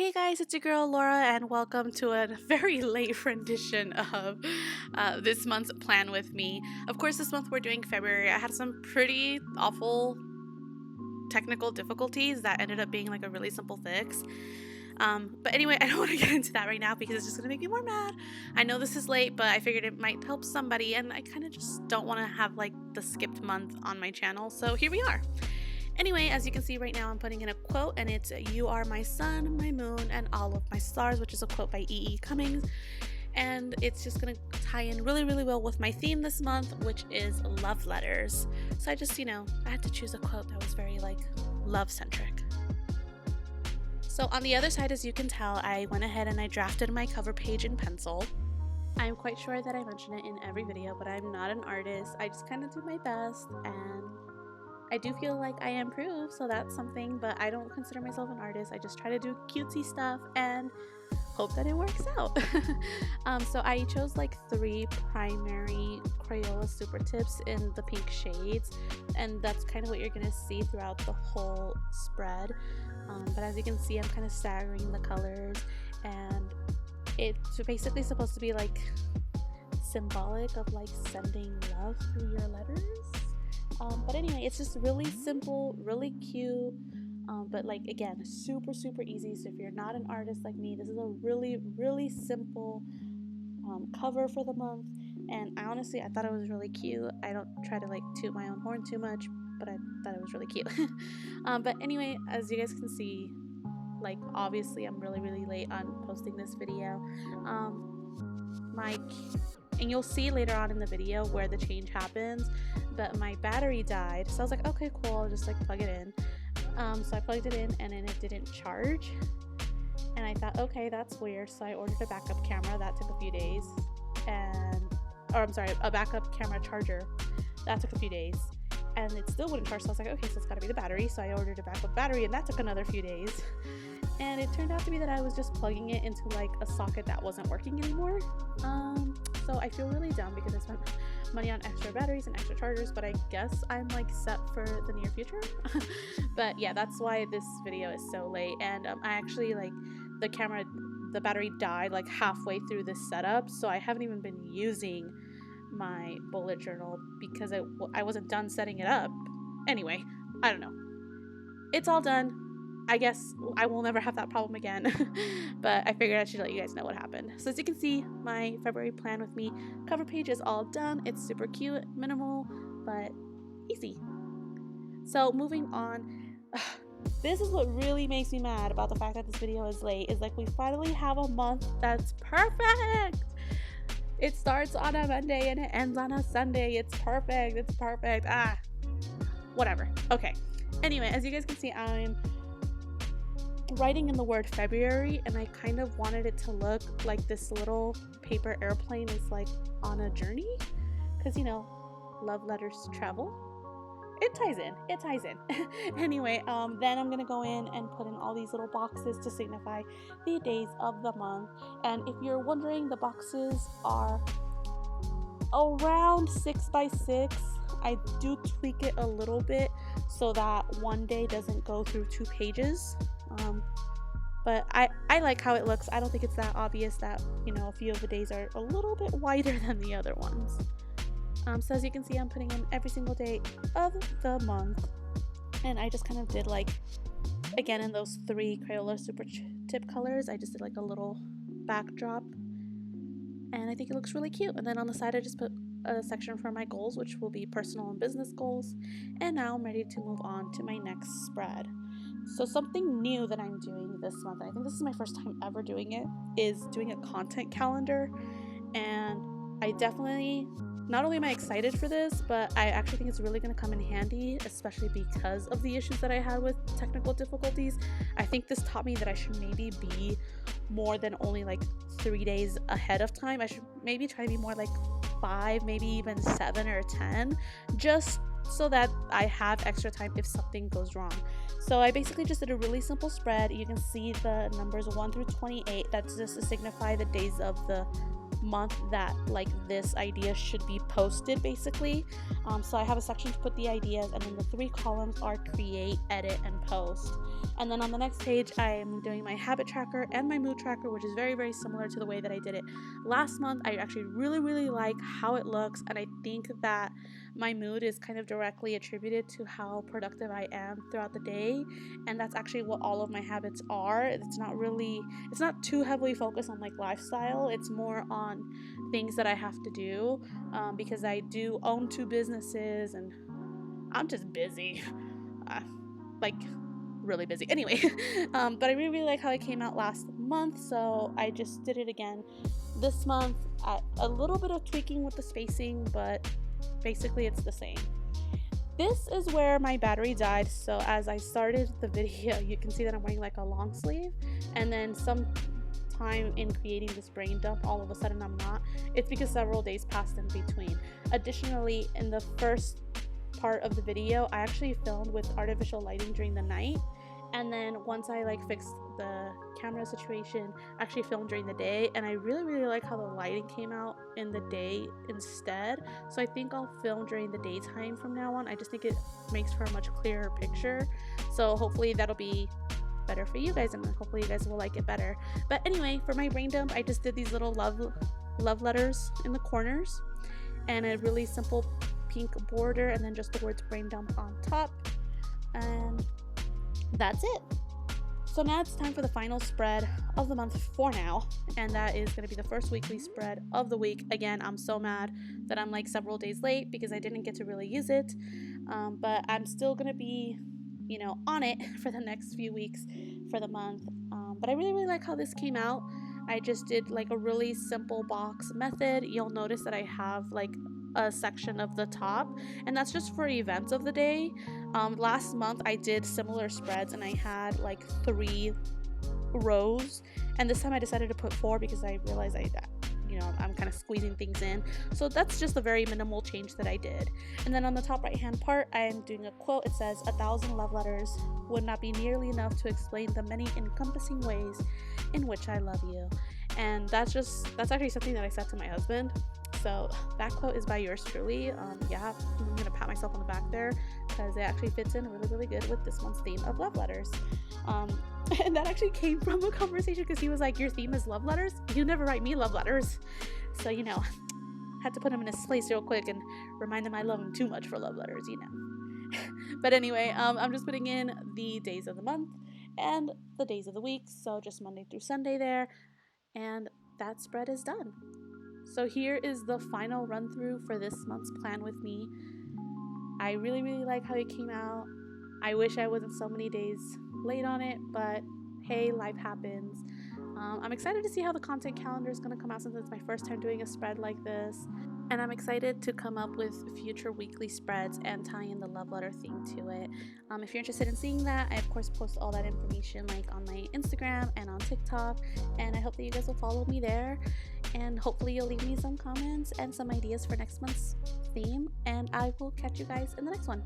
Hey guys, it's your girl Laura, and welcome to a very late rendition of this month's plan with me. Of course, this month we're doing February. I had some pretty awful technical difficulties that ended up being like a really simple fix. But anyway, I don't want to get into that right now because it's just going to make me more mad. I know this is late, but I figured it might help somebody, and I kind of just don't want to have like the skipped month on my channel, so here we are. Anyway, as you can see right now, I'm putting in a quote, and it's "You are my sun, my moon, and all of my stars," which is a quote by E.E. Cummings. And it's just gonna tie in really, really well with my theme this month, which is love letters. So I just, I had to choose a quote that was very like love-centric. So on the other side, as you can tell, I went ahead and I drafted my cover page in pencil. I'm quite sure that I mention it in every video, but I'm not an artist. I just kind of do my best, and I do feel like I improve, so that's something, but I don't consider myself an artist. I just try to do cutesy stuff and hope that it works out. So I chose like 3 primary Crayola super tips in the pink shades, and that's kind of what you're gonna see throughout the whole spread. But as you can see, I'm kind of staggering the colors, and it's basically supposed to be like symbolic of like sending love through your letters. But anyway, it's just really simple, really cute, but like again, super easy. So if you're not an artist like me, this is a really simple cover for the month. And I thought it was really cute. I don't try to like toot my own horn too much, but I thought it was really cute. But anyway, as you guys can see, like obviously I'm really late on posting this video. And you'll see later on in the video where the change happens, but my battery died, so I was like, okay, cool, I'll just like plug it in. So I plugged it in, and then it didn't charge, and I thought, okay, that's weird, so I ordered a backup camera. That took a few days, a backup camera charger. That took a few days, and it still wouldn't charge, so I was like, okay, so it's gotta be the battery. So I ordered a backup battery, and that took another few days. And it turned out to be that I was just plugging it into like a socket that wasn't working anymore. So I feel really dumb because I spent money on extra batteries and extra chargers, but I guess I'm like set for the near future. But yeah, that's why this video is so late. And I actually like the battery died like halfway through this setup, so I haven't even been using my bullet journal because I wasn't done setting it up. Anyway, I don't know. It's all done. I guess I will never have that problem again. But I figured I should let you guys know what happened. So as you can see, my February plan with me cover page is all done. It's super cute, minimal, but easy. So moving on, this is what really makes me mad about the fact that this video is late, is like we finally have a month that's perfect. It starts on a Monday and it ends on a Sunday. It's perfect. It's perfect. Whatever. Okay. Anyway, as you guys can see, I'm writing in the word February, and I kind of wanted it to look like this little paper airplane is like on a journey, because love letters travel. It ties in. Anyway, then I'm gonna go in and put in all these little boxes to signify the days of the month. And if you're wondering, the boxes are around 6 by 6. I do tweak it a little bit so that one day doesn't go through 2 pages. But I like how it looks. I don't think it's that obvious that a few of the days are a little bit wider than the other ones. So as you can see, I'm putting in every single day of the month, and I just kind of did like, again, in those 3 Crayola super tip colors, I just did like a little backdrop, and I think it looks really cute. And then on the side I just put a section for my goals, which will be personal and business goals. And now I'm ready to move on to my next spread. So something new that I'm doing this month, and I think this is my first time ever doing it, is doing a content calendar. And I definitely, not only am I excited for this, but I actually think it's really going to come in handy, especially because of the issues that I had with technical difficulties. I think this taught me that I should maybe be more than only like 3 days ahead of time. I should maybe try to be more like 5, maybe even 7 or 10, just so that I have extra time if something goes wrong. So I basically just did a really simple spread. You can see the numbers 1 through 28. That's just to signify the days of the month that like this idea should be posted basically. So I have a section to put the ideas, and then the 3 columns are create, edit, and post. And then on the next page I'm doing my habit tracker and my mood tracker, which is very, very similar to the way that I did it last month. I actually really like how it looks, and I think that my mood is kind of directly attributed to how productive I am throughout the day, and that's actually what all of my habits are. It's not too heavily focused on like lifestyle. It's more on things that I have to do, because I do own 2 businesses and I'm just busy. Like really busy anyway. But I really like how it came out last month, so I just did it again this month. A little bit of tweaking with the spacing, but basically it's the same. This is where my battery died, so as I started the video you can see that I'm wearing like a long sleeve, and then some time in creating this brain dump all of a sudden I'm not. It's because several days passed in between. Additionally, in the first part of the video I actually filmed with artificial lighting during the night, and then once I like fixed the camera situation, I actually filmed during the day, and I really like how the lighting came out in the day instead. So I think I'll film during the daytime from now on. I just think it makes for a much clearer picture, so hopefully that'll be better for you guys, and hopefully you guys will like it better. But anyway, for my brain dump I just did these little love letters in the corners and a really simple pink border, and then just the words brain dump on top, and that's it. So now it's time for the final spread of the month for now, and that is going to be the first weekly spread of the week. Again, I'm so mad that I'm like several days late because I didn't get to really use it, but I'm still going to be, you know, on it for the next few weeks for the month. But I really like how this came out. I just did like a really simple box method. You'll notice that I have like a section of the top, and that's just for events of the day. Last month I did similar spreads and I had like 3 rows, and this time I decided to put 4 because I realized I'm kind of squeezing things in. So that's just a very minimal change that I did. And then on the top right hand part I am doing a quote. It says, 1,000 love letters would not be nearly enough to explain the many encompassing ways in which I love you. And that's actually something that I said to my husband. So that quote is by yours truly. Yeah, I'm gonna pat myself on the back there because it actually fits in really good with this month's theme of love letters. And that actually came from a conversation because he was like, your theme is love letters? You never write me love letters. So, had to put him in his place real quick and remind him I love him too much for love letters, But anyway, I'm just putting in the days of the month and the days of the week. So just Monday through Sunday there. And that spread is done. So here is the final run through for this month's plan with me. I really like how it came out. I wish I wasn't so many days late on it, but hey, life happens. I'm excited to see how the content calendar is going to come out since it's my first time doing a spread like this. And I'm excited to come up with future weekly spreads and tie in the love letter theme to it. If you're interested in seeing that, I of course post all that information like on my Instagram and on TikTok, and I hope that you guys will follow me there, and hopefully you'll leave me some comments and some ideas for next month's theme, and I will catch you guys in the next one.